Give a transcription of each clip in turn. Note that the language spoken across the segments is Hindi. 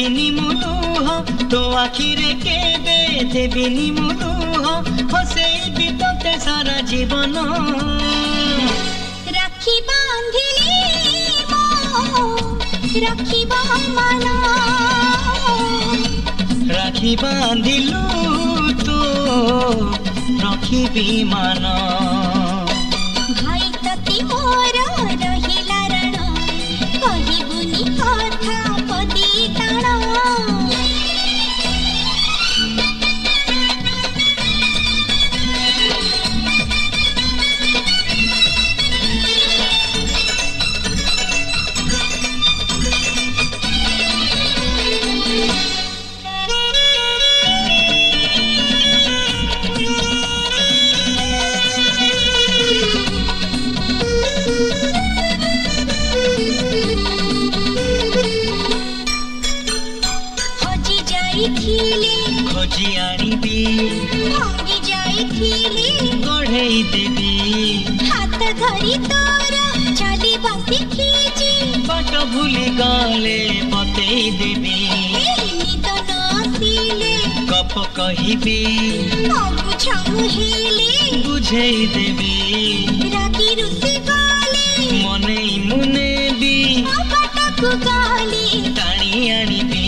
देबिनी मुलुह तो आखिरे केबे देबिनी मुलुह हसेबी तोते सारा जीवन राखी बांधिली राखिबा मन राखी बांधिलु तो रखिबी मन भाई तती मोर रहिला रण कहिबुनी कथा पदी ताण खोजी आनिबी भांगी जाइथिली गढ़ई देबी हाथ धरी तोर चली बसी खींची बाट भूली गले बतई देबी निद नसिले गप कहिबी बुझाऊ हेले बुझेई देबी रागी रुसी गले मने मुने भी बाटकु गले टाणी आनिबी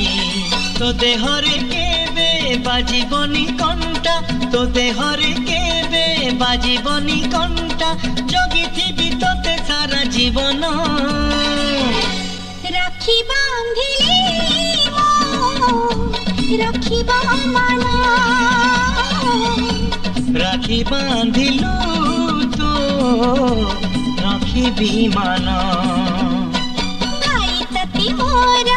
तो देहरे केबे बाजीबनी कंटा तो देहरे केबे बाजीबनी कंटा जगिथिबी तोते सारा जीवन राखी बांधिली राखिबा मन राखी बांधिलु तो रखिबी मन भाई तती मोर